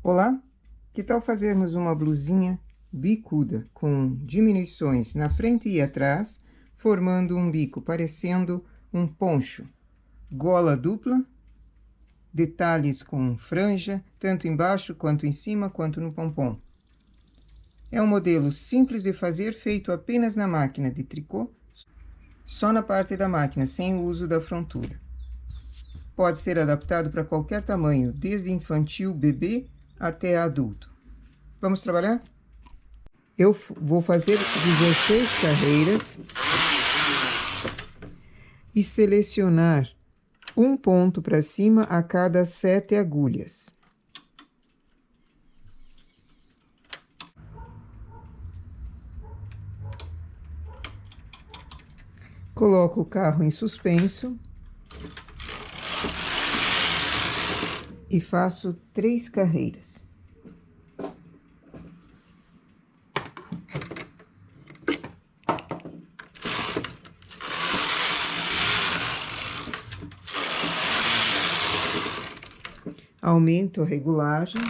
Olá, que tal fazermos uma blusinha bicuda com diminuições na frente e atrás, formando um bico parecendo um poncho, gola dupla, detalhes com franja, tanto embaixo quanto em cima, quanto no pompom. É um modelo simples de fazer, feito apenas na máquina de tricô, só na parte da máquina, sem o uso da frontura. Pode ser adaptado para qualquer tamanho, desde infantil, bebê, até adulto. Vamos trabalhar? Eu vou fazer 16 carreiras e selecionar um ponto para cima a cada 7 agulhas. Coloco o carro em suspenso e faço 3 carreiras. Aumento a regulagem.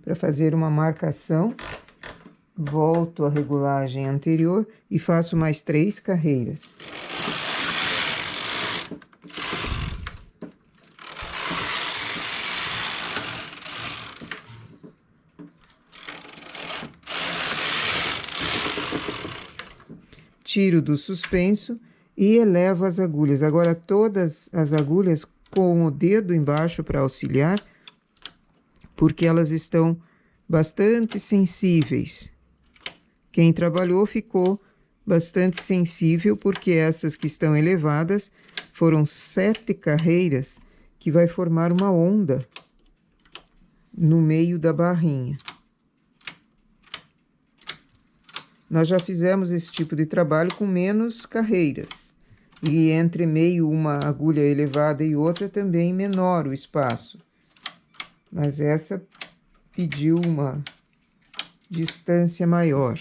Para fazer uma marcação, volto à regulagem anterior e faço mais 3 carreiras. Tiro do suspenso e elevo as agulhas. Agora, todas as agulhas com o dedo embaixo para auxiliar, porque elas estão bastante sensíveis. Quem trabalhou ficou bastante sensível, porque essas que estão elevadas foram 7 carreiras que vai formar uma onda no meio da barrinha. Nós já fizemos esse tipo de trabalho com menos carreiras. E entre meio uma agulha elevada e outra também menor o espaço. Mas essa pediu uma distância maior.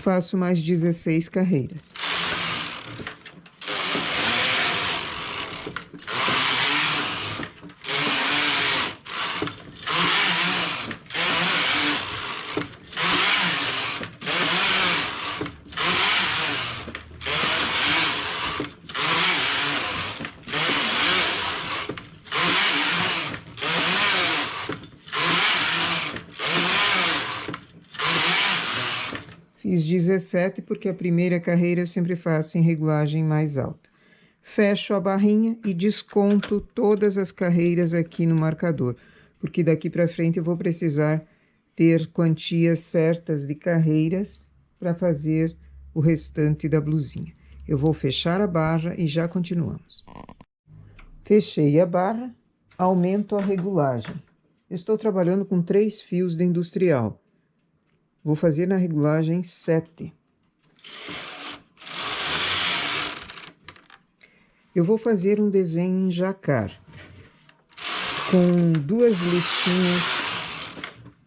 Faço mais 16 carreiras. Fiz 17 porque a primeira carreira eu sempre faço em regulagem mais alta. Fecho a barrinha e desconto todas as carreiras aqui no marcador, porque daqui para frente eu vou precisar ter quantias certas de carreiras para fazer o restante da blusinha. Eu vou fechar a barra e já continuamos. Fechei a barra, aumento a regulagem. Eu estou trabalhando com 3 fios de industrial. Vou fazer na regulagem 7. Eu vou fazer um desenho em jacar, com 2 listinhas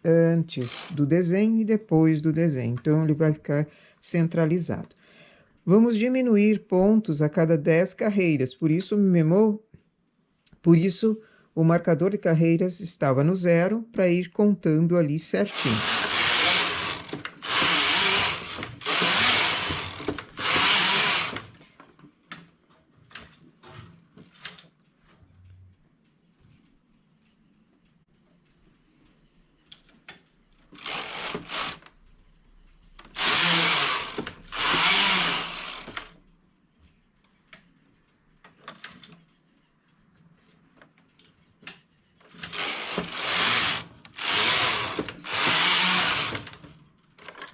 antes do desenho e depois do desenho. Então, ele vai ficar centralizado. Vamos diminuir pontos a cada 10 carreiras, por isso o marcador de carreiras estava no 0, para ir contando ali certinho.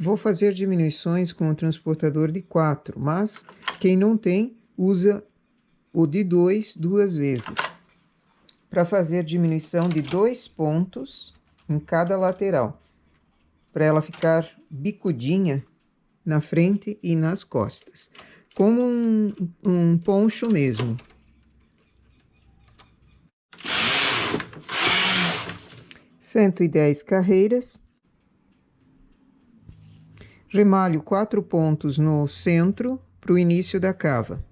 Vou fazer diminuições com o transportador de 4, mas quem não tem, usa o de 2 duas vezes. Para fazer diminuição de 2 pontos em cada lateral, para ela ficar bicudinha na frente e nas costas, como um poncho mesmo. 110 carreiras. Remalho 4 pontos no centro para o início da cava.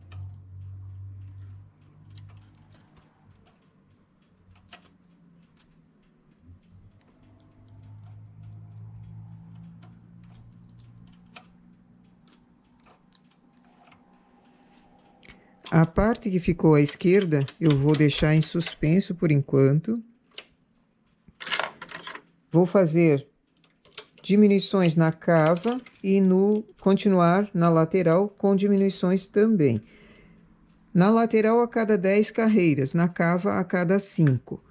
A parte que ficou à esquerda, eu vou deixar em suspenso por enquanto. Vou fazer diminuições na cava e continuar na lateral com diminuições também. Na lateral a cada 10 carreiras, na cava a cada 5.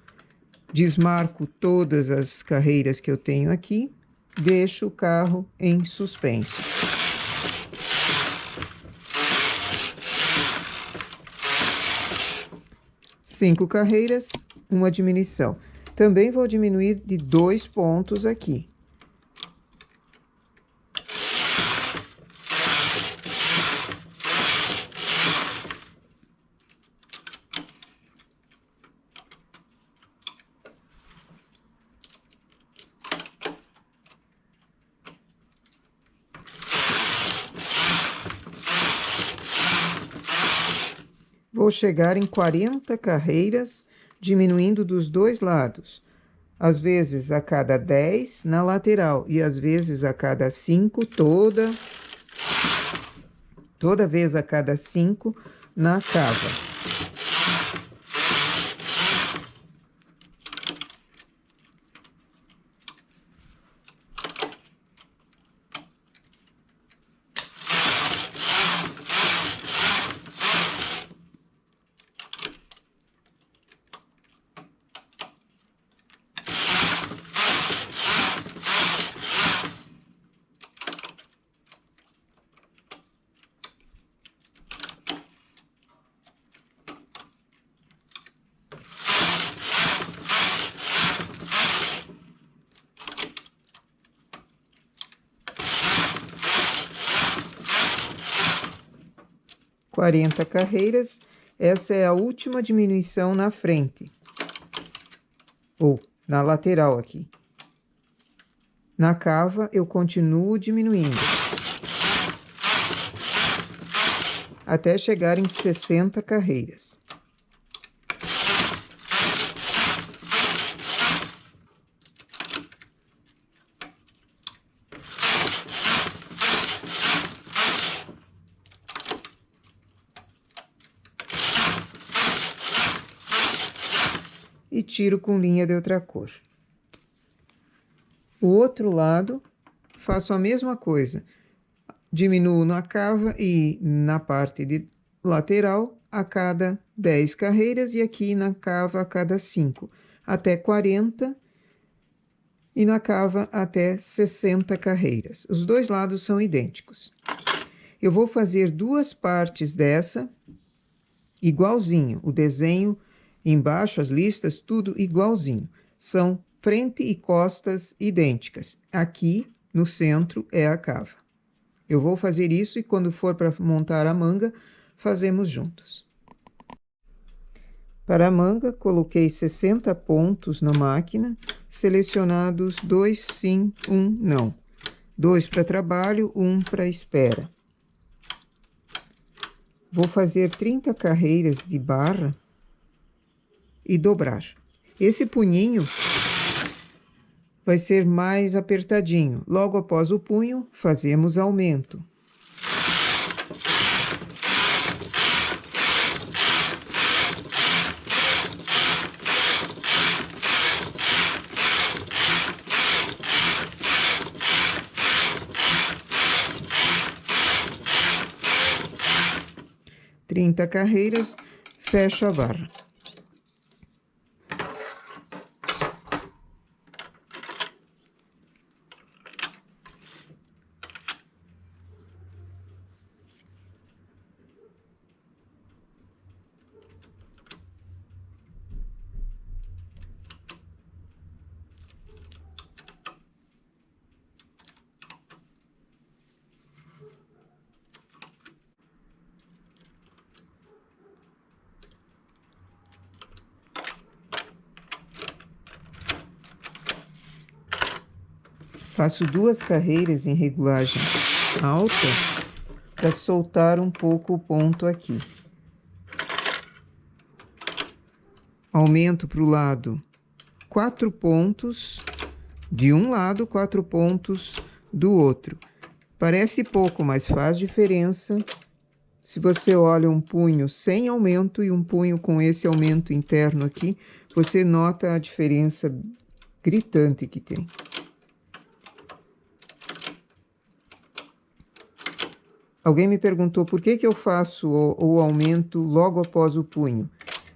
Desmarco todas as carreiras que eu tenho aqui, deixo o carro em suspenso. Cinco carreiras, uma diminuição. Também vou diminuir de 2 pontos aqui. Vou chegar em 40 carreiras, diminuindo dos dois lados. Às vezes a cada 10 na lateral e às vezes a cada 5, toda vez a cada 5 na cava. Quarenta carreiras, essa é a última diminuição na frente, ou na lateral aqui. Na cava, eu continuo diminuindo, até chegar em 60 carreiras. E tiro com linha de outra cor. O outro lado, faço a mesma coisa. Diminuo na cava e na parte de lateral a cada 10 carreiras e aqui na cava a cada 5, até 40 e na cava até 60 carreiras. Os dois lados são idênticos. Eu vou fazer duas partes dessa igualzinho, o desenho embaixo, as listas, tudo igualzinho. São frente e costas idênticas. Aqui, no centro, é a cava. Eu vou fazer isso e quando for para montar a manga, fazemos juntos. Para a manga, coloquei 60 pontos na máquina, selecionados 2 sim, 1 não. 2 para trabalho, 1 para espera. Vou fazer 30 carreiras de barra e dobrar. Esse punhinho vai ser mais apertadinho. Logo após o punho, fazemos aumento. Trinta carreiras, fecho a barra. Faço 2 carreiras em regulagem alta para soltar um pouco o ponto aqui. Aumento para o lado 4 pontos de um lado, 4 pontos do outro. Parece pouco, mas faz diferença se você olha um punho sem aumento e um punho com esse aumento interno aqui, você nota a diferença gritante que tem. Alguém me perguntou por que eu faço o aumento logo após o punho.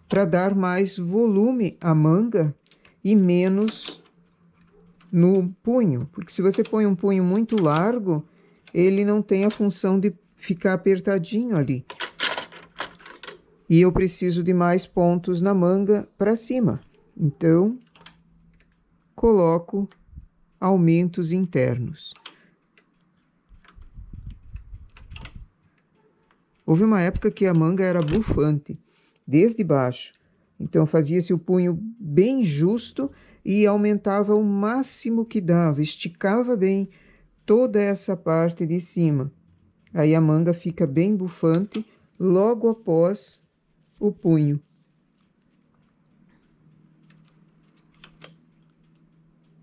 Para dar mais volume à manga e menos no punho. Porque se você põe um punho muito largo, ele não tem a função de ficar apertadinho ali. E eu preciso de mais pontos na manga para cima. Então, coloco aumentos internos. Houve uma época que a manga era bufante, desde baixo. Então, fazia-se o punho bem justo e aumentava o máximo que dava, esticava bem toda essa parte de cima. Aí a manga fica bem bufante logo após o punho.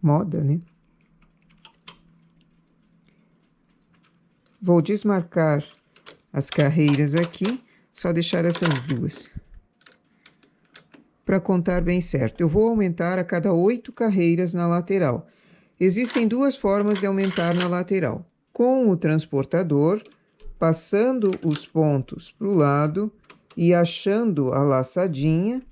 Moda, né? Vou desmarcar as carreiras aqui, só deixar essas 2. Para contar bem certo, eu vou aumentar a cada 8 carreiras na lateral. Existem 2 formas de aumentar na lateral. Com o transportador, passando os pontos para o lado e achando a laçadinha,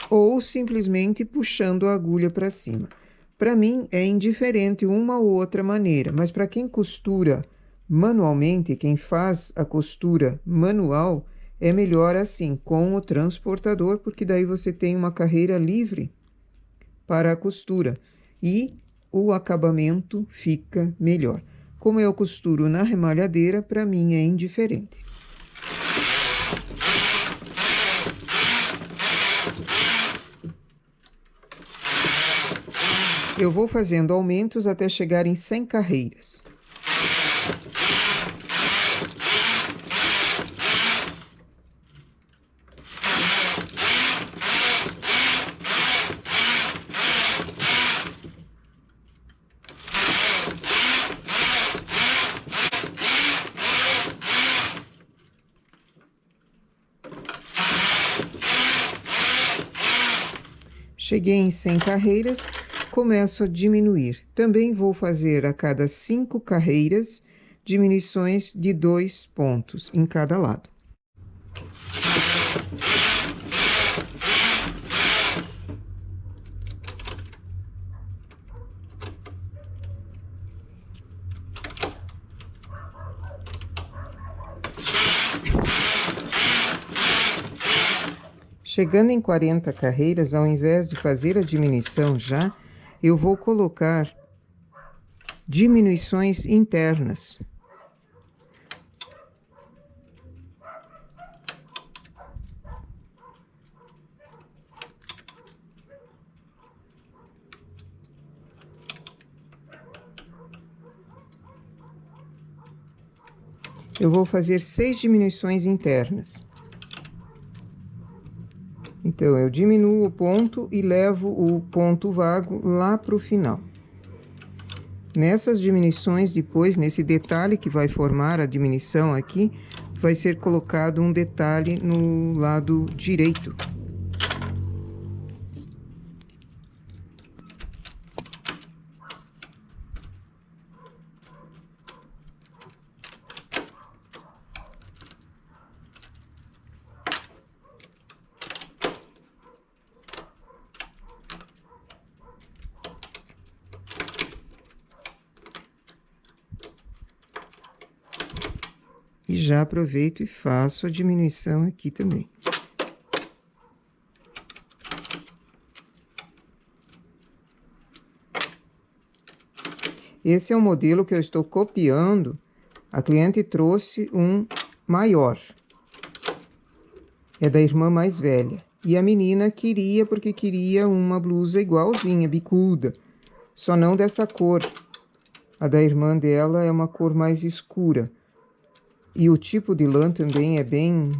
ou simplesmente puxando a agulha para cima. Para mim é indiferente uma ou outra maneira, mas para quem costura manualmente, quem faz a costura manual, é melhor assim, com o transportador, porque daí você tem uma carreira livre para a costura e o acabamento fica melhor. Como eu costuro na remalhadeira, para mim é indiferente. Eu vou fazendo aumentos até chegar em 100 carreiras. Cheguei em 100 carreiras, começo a diminuir. Também vou fazer a cada 5 carreiras, diminuições de 2 pontos em cada lado. Chegando em 40 carreiras, ao invés de fazer a diminuição já, eu vou colocar diminuições internas. Eu vou fazer 6 diminuições internas. Então, eu diminuo o ponto e levo o ponto vago lá para o final. Nessas diminuições, depois, nesse detalhe que vai formar a diminuição aqui, vai ser colocado um detalhe no lado direito. E já aproveito e faço a diminuição aqui também. Esse é o modelo que eu estou copiando. A cliente trouxe um maior. É da irmã mais velha. E a menina queria, porque queria uma blusa igualzinha, bicuda. só não dessa cor. A da irmã dela é uma cor mais escura. E o tipo de lã também é bem...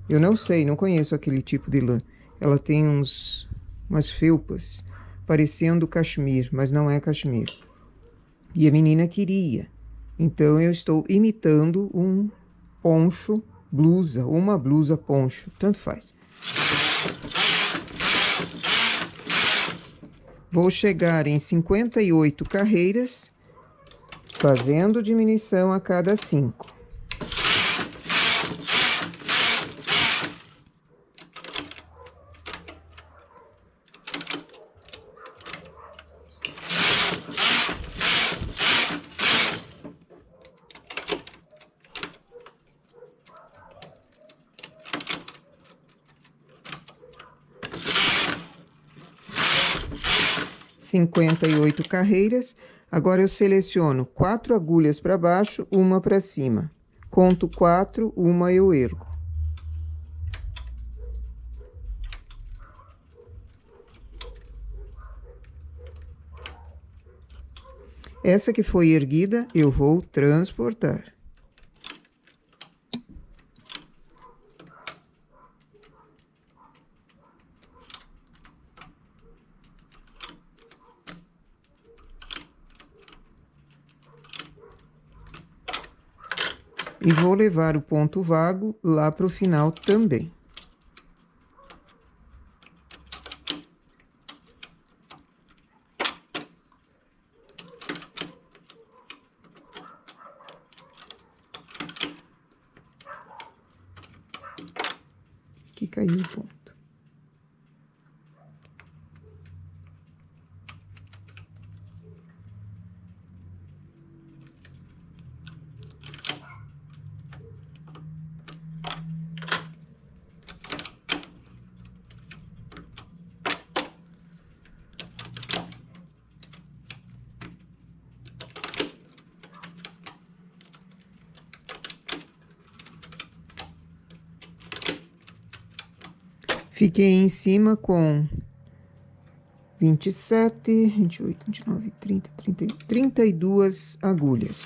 Eu não sei, não conheço aquele tipo de lã. Ela tem umas felpas parecendo cachemir, mas não é cachemir. E a menina queria. Então eu estou imitando um poncho, blusa, uma blusa poncho, tanto faz. Vou chegar em 58 carreiras, fazendo diminuição a cada 5. Cinquenta e oito carreiras. Agora eu seleciono 4 agulhas para baixo, uma para cima. Conto 4, uma eu ergo. Essa que foi erguida, eu vou transportar. E vou levar o ponto vago lá para o final também. Aqui caiu o ponto. Fiquei em cima com 27, 28, 29, 30, 32 agulhas.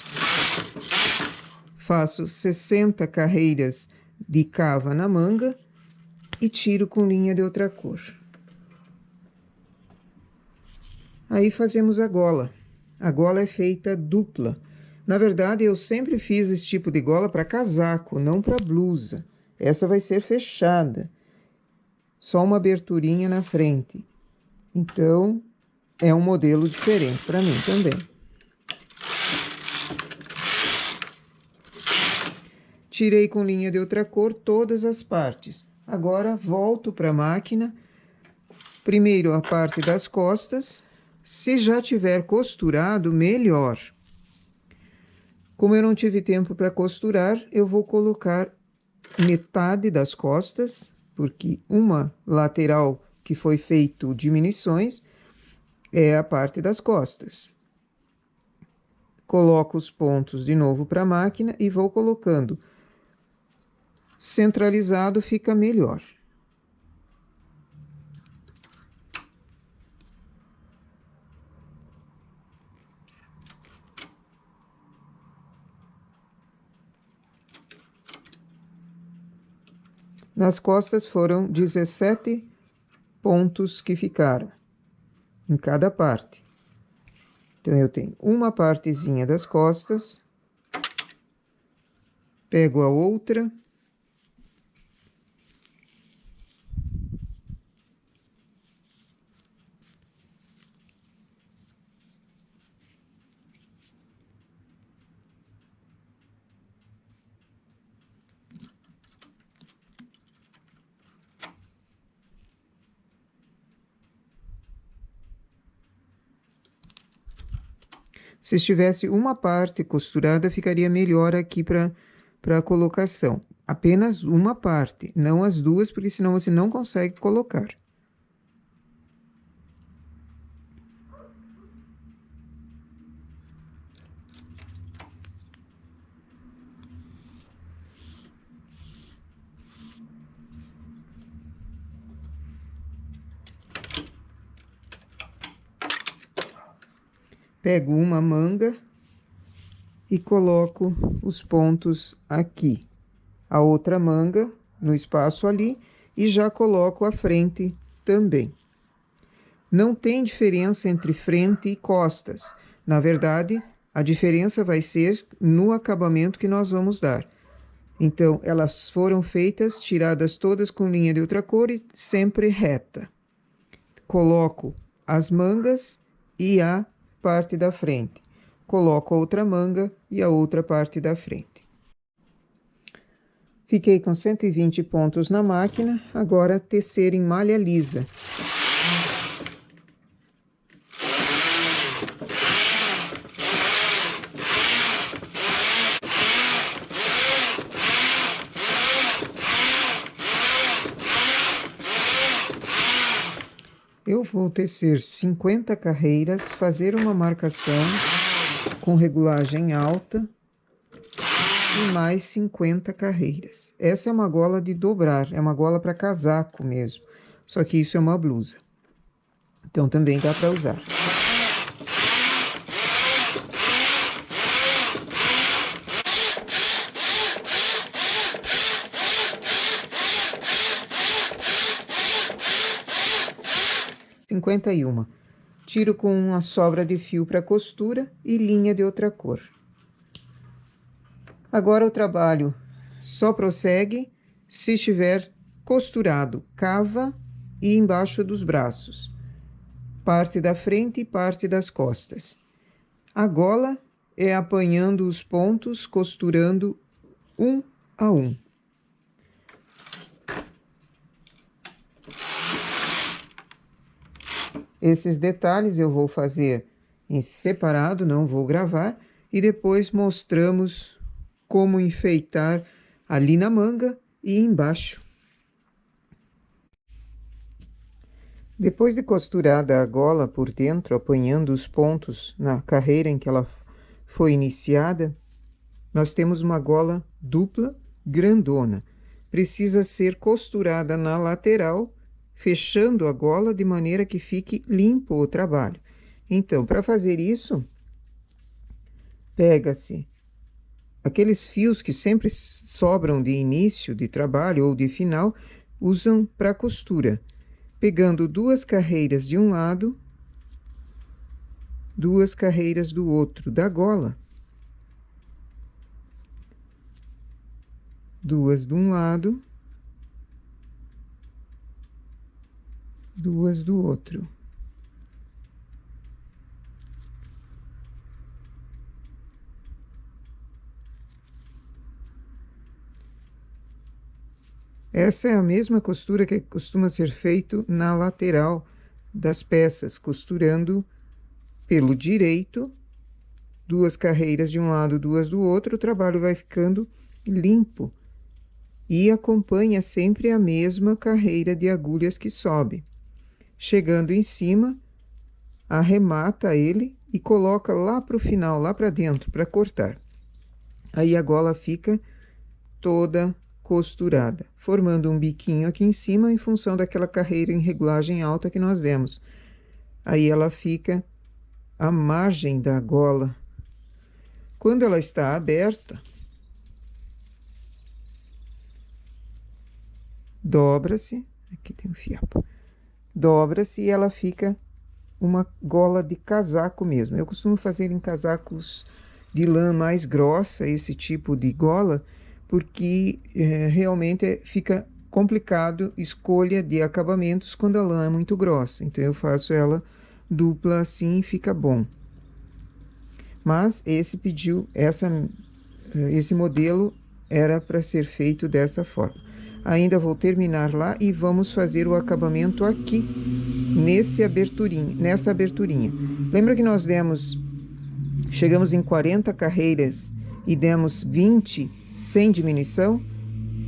Faço 60 carreiras de cava na manga e tiro com linha de outra cor. Aí fazemos a gola. A gola é feita dupla. Na verdade, eu sempre fiz esse tipo de gola para casaco, não para blusa. Essa vai ser fechada. Só uma aberturinha na frente. Então, é um modelo diferente para mim também. Tirei com linha de outra cor todas as partes. Agora, volto para a máquina. Primeiro, a parte das costas. Se já tiver costurado, melhor. Como eu não tive tempo para costurar, eu vou colocar metade das costas, porque uma lateral que foi feito diminuições é a parte das costas. Coloco os pontos de novo para a máquina e vou colocando. Centralizado fica melhor. Nas costas foram 17 pontos que ficaram em cada parte. Então, eu tenho uma partezinha das costas, pego a outra, se estivesse uma parte costurada, ficaria melhor aqui para a colocação. Apenas uma parte, não as duas, porque senão você não consegue colocar. Pego uma manga e coloco os pontos aqui. A outra manga no espaço ali e já coloco a frente também. Não tem diferença entre frente e costas. Na verdade, a diferença vai ser no acabamento que nós vamos dar. Então, elas foram feitas, tiradas todas com linha de outra cor e sempre reta. Coloco as mangas e a parte da frente. Coloco a outra manga e a outra parte da frente. Fiquei com 120 pontos na máquina, agora tecer em malha lisa. Eu vou tecer 50 carreiras, fazer uma marcação com regulagem alta e mais 50 carreiras. Essa é uma gola de dobrar, é uma gola para casaco mesmo, só que isso é uma blusa. Então também dá para usar. Tiro com uma sobra de fio para costura e linha de outra cor. Agora o trabalho só prossegue se estiver costurado, cava e embaixo dos braços, parte da frente e parte das costas. A gola é apanhando os pontos, costurando um a um. Esses detalhes eu vou fazer em separado, não vou gravar, e depois mostramos como enfeitar ali na manga e embaixo. Depois de costurada a gola por dentro, apanhando os pontos na carreira em que ela foi iniciada, nós temos uma gola dupla grandona. Precisa ser costurada na lateral, fechando a gola de maneira que fique limpo o trabalho. Então, para fazer isso, pega-se aqueles fios que sempre sobram de início de trabalho ou de final, usam para costura. Pegando 2 carreiras de um lado, 2 carreiras do outro da gola. 2 de um lado, 2 do outro. Essa é a mesma costura que costuma ser feito na lateral das peças, costurando pelo direito, 2 carreiras de um lado, 2 do outro, o trabalho vai ficando limpo. E acompanha sempre a mesma carreira de agulhas que sobe. Chegando em cima, arremata ele e coloca lá para o final, lá para dentro, para cortar. Aí a gola fica toda costurada, formando um biquinho aqui em cima em função daquela carreira em regulagem alta que nós demos. Aí ela fica à margem da gola. Quando ela está aberta, dobra-se, aqui tem um fiapo, dobra-se e ela fica uma gola de casaco mesmo. Eu costumo fazer em casacos de lã mais grossa, esse tipo de gola, porque realmente fica complicado escolha de acabamentos quando a lã é muito grossa. Então, eu faço ela dupla assim e fica bom. Mas esse modelo era para ser feito dessa forma. Ainda vou terminar lá e vamos fazer o acabamento aqui, nessa aberturinha. Lembra que nós chegamos em 40 carreiras e demos 20 sem diminuição?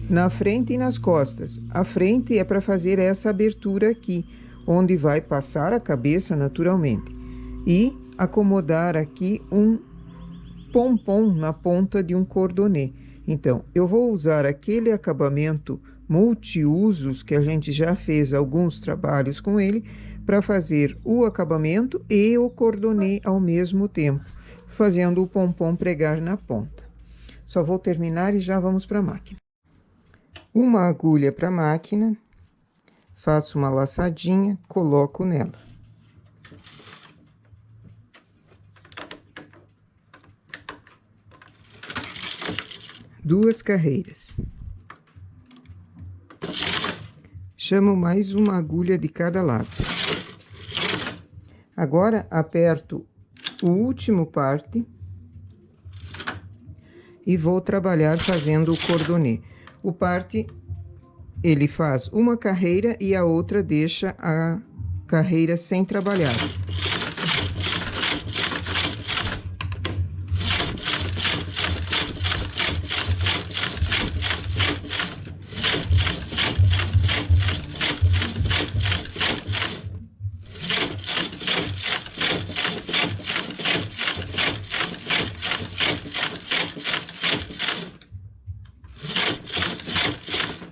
Na frente e nas costas. A frente é para fazer essa abertura aqui, onde vai passar a cabeça naturalmente. E acomodar aqui um pompom na ponta de um cordonê. Então, eu vou usar aquele acabamento multiusos que a gente já fez alguns trabalhos com ele para fazer o acabamento e o cordonê ao mesmo tempo, fazendo o pompom pregar na ponta. Só vou terminar e já vamos para a máquina. Uma agulha para a máquina, faço uma laçadinha, coloco nela. Duas carreiras. Chamo mais uma agulha de cada lado. Agora, aperto o último parte e vou trabalhar fazendo o cordonê. O parte, ele faz uma carreira e a outra deixa a carreira sem trabalhar.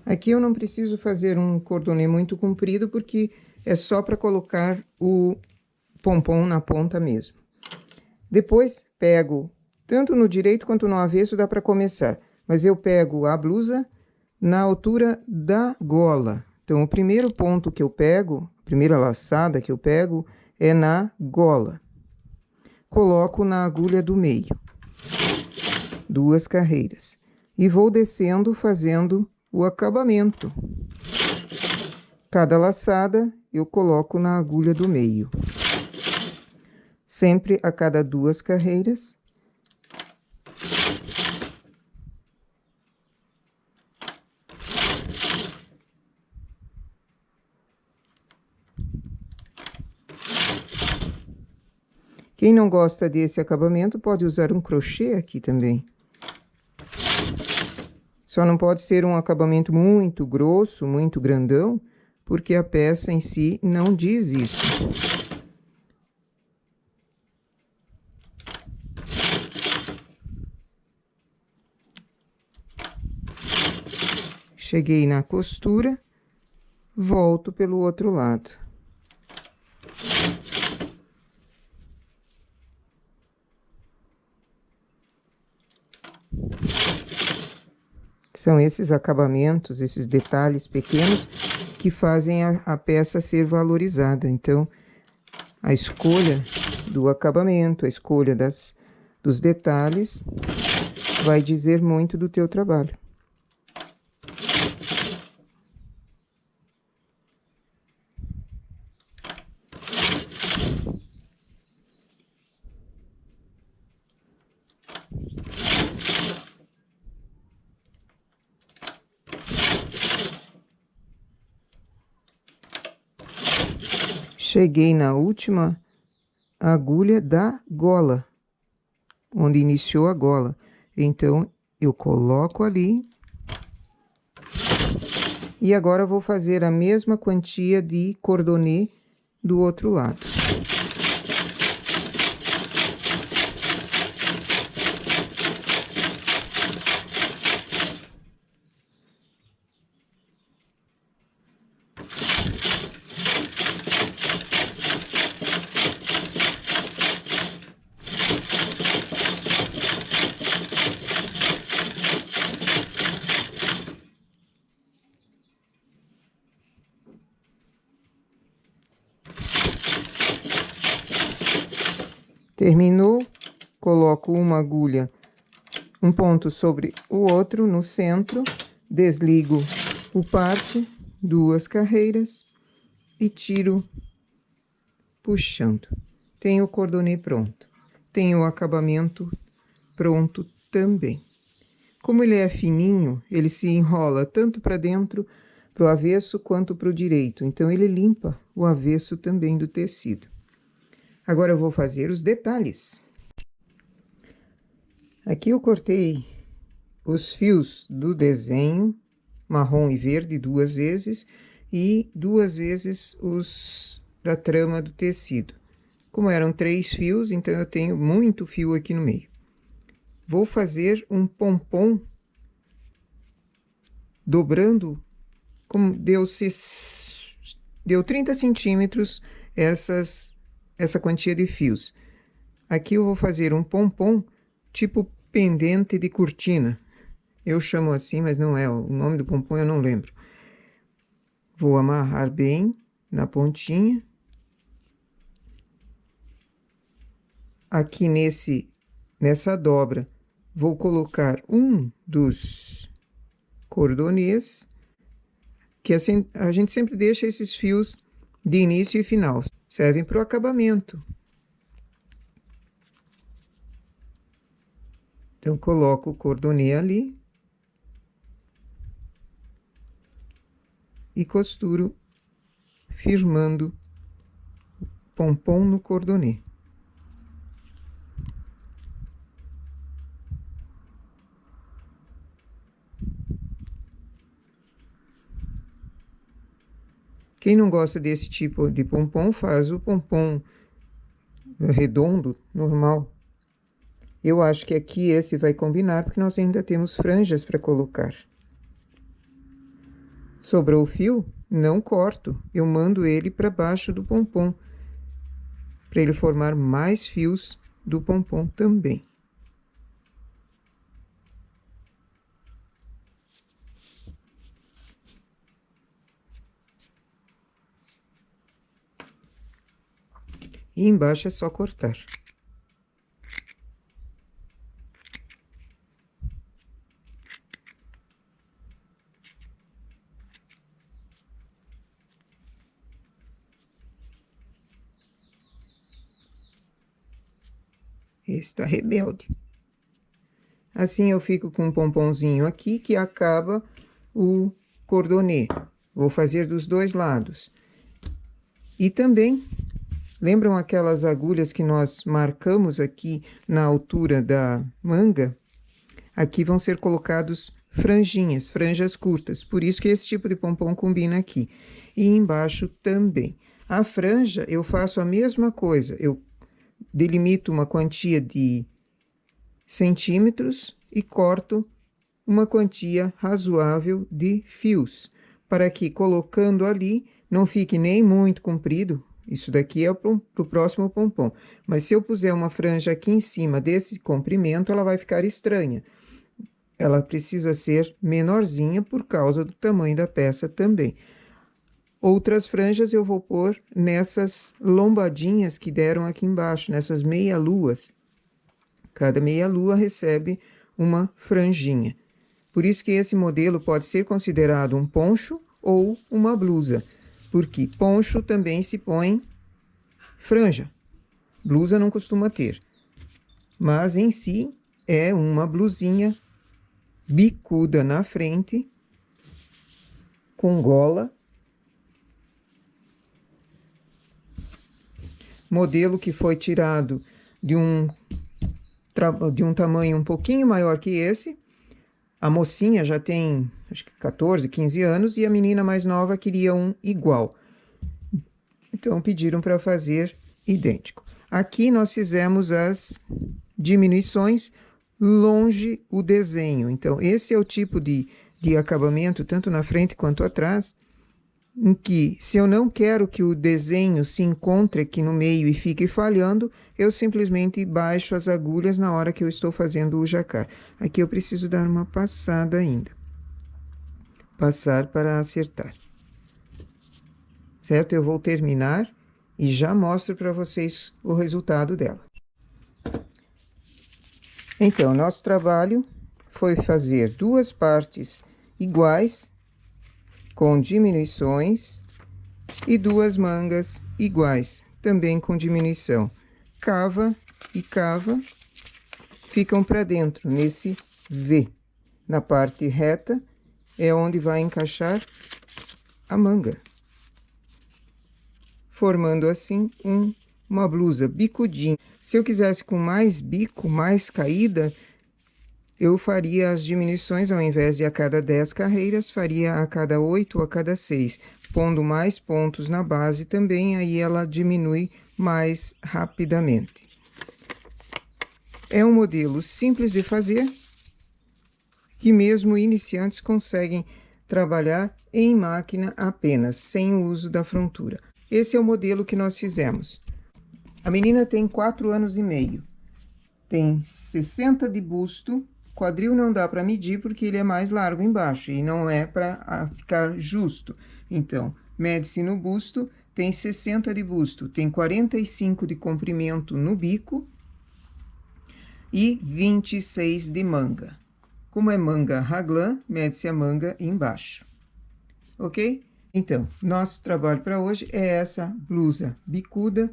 Aqui eu não preciso fazer um cordonê muito comprido, porque é só para colocar o pompom na ponta mesmo. Depois, pego, tanto no direito quanto no avesso dá para começar, mas eu pego a blusa na altura da gola. Então, o primeiro ponto que eu pego, a primeira laçada que eu pego, é na gola. Coloco na agulha do meio, duas carreiras, e vou descendo fazendo o acabamento. Cada laçada eu coloco na agulha do meio, sempre a cada duas carreiras. Quem não gosta desse acabamento pode usar um crochê aqui também. Só não pode ser um acabamento muito grosso, muito grandão, porque a peça em si não diz isso. Cheguei na costura, volto pelo outro lado. São esses acabamentos, esses detalhes pequenos que fazem a peça ser valorizada. Então, a escolha do acabamento, a escolha dos detalhes, vai dizer muito do teu trabalho. Cheguei na última agulha da gola, onde iniciou a gola. Então, eu coloco ali. E agora vou fazer a mesma quantia de cordonê do outro lado. Terminou, coloco uma agulha, um ponto sobre o outro no centro, desligo o parte, duas carreiras e tiro puxando. Tenho o cordonê pronto. Tenho o acabamento pronto também. Como ele é fininho, ele se enrola tanto para dentro, para o avesso, quanto para o direito. Então, ele limpa o avesso também do tecido. Agora, eu vou fazer os detalhes. Aqui eu cortei os fios do desenho, marrom e verde, duas vezes, e duas vezes os da trama do tecido. Como eram 3 fios, então eu tenho muito fio aqui no meio. Vou fazer um pompom dobrando, como deu 30 centímetros, essa quantia de fios. Aqui eu vou fazer um pompom tipo pendente de cortina. Eu chamo assim, mas não é. O nome do pompom eu não lembro. Vou amarrar bem na pontinha. Aqui nessa dobra, vou colocar um dos cordonês, que assim a gente sempre deixa esses fios de início e final. Servem para o acabamento. Então, coloco o cordonê ali e costuro firmando o pompom no cordonê. Quem não gosta desse tipo de pompom, faz o pompom redondo, normal. Eu acho que aqui esse vai combinar, porque nós ainda temos franjas para colocar. Sobrou o fio? Não corto, eu mando ele para baixo do pompom, para ele formar mais fios do pompom também. E embaixo é só cortar. Esse tá rebelde. Assim eu fico com um pomponzinho aqui que acaba o cordonê. Vou fazer dos dois lados. E também, lembram aquelas agulhas que nós marcamos aqui na altura da manga? Aqui vão ser colocados franjinhas, franjas curtas. Por isso que esse tipo de pompom combina aqui. E embaixo também. A franja eu faço a mesma coisa. Eu delimito uma quantia de centímetros e corto uma quantia razoável de fios, para que colocando ali não fique nem muito comprido. Isso daqui é para o próximo pompom. Mas se eu puser uma franja aqui em cima desse comprimento, ela vai ficar estranha. Ela precisa ser menorzinha por causa do tamanho da peça também. Outras franjas eu vou pôr nessas lombadinhas que deram aqui embaixo, nessas meia-luas. Cada meia-lua recebe uma franjinha. Por isso que esse modelo pode ser considerado um poncho ou uma blusa, porque poncho também se põe franja. Blusa não costuma ter, mas em si é uma blusinha bicuda na frente, com gola. Modelo que foi tirado de um tamanho um pouquinho maior que esse. A mocinha já tem, acho que 14, 15 anos, e a menina mais nova queria um igual. Então, pediram para fazer idêntico. Aqui nós fizemos as diminuições longe o desenho. Então, esse é o tipo de acabamento, tanto na frente quanto atrás, em que, se eu não quero que o desenho se encontre aqui no meio e fique falhando, eu simplesmente baixo as agulhas na hora que eu estou fazendo o jacquard. Aqui eu preciso dar uma passada ainda. Passar para acertar. Certo? Eu vou terminar e já mostro para vocês o resultado dela. Então, nosso trabalho foi fazer duas partes iguais, com diminuições, e duas mangas iguais, também com diminuição. Cava e cava, ficam para dentro, nesse V. Na parte reta é onde vai encaixar a manga, formando assim uma blusa bicudinha. Se eu quisesse com mais bico, mais caída, eu faria as diminuições, ao invés de a cada 10 carreiras, faria a cada 8 ou a cada 6, pondo mais pontos na base também, aí ela diminui mais rapidamente. É um modelo simples de fazer, que mesmo iniciantes conseguem trabalhar em máquina apenas, sem o uso da frontura. Esse é o modelo que nós fizemos. A menina tem 4 anos e meio. Tem 60 de busto. Quadril não dá para medir porque ele é mais largo embaixo e não é para ficar justo. Então, mede-se no busto, tem 60 de busto, tem 45 de comprimento no bico e 26 de manga. Como é manga raglan, mede-se a manga embaixo. Ok? Então, nosso trabalho para hoje é essa blusa bicuda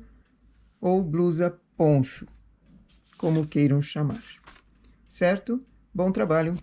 ou blusa poncho, como queiram chamar. Certo? Bom trabalho!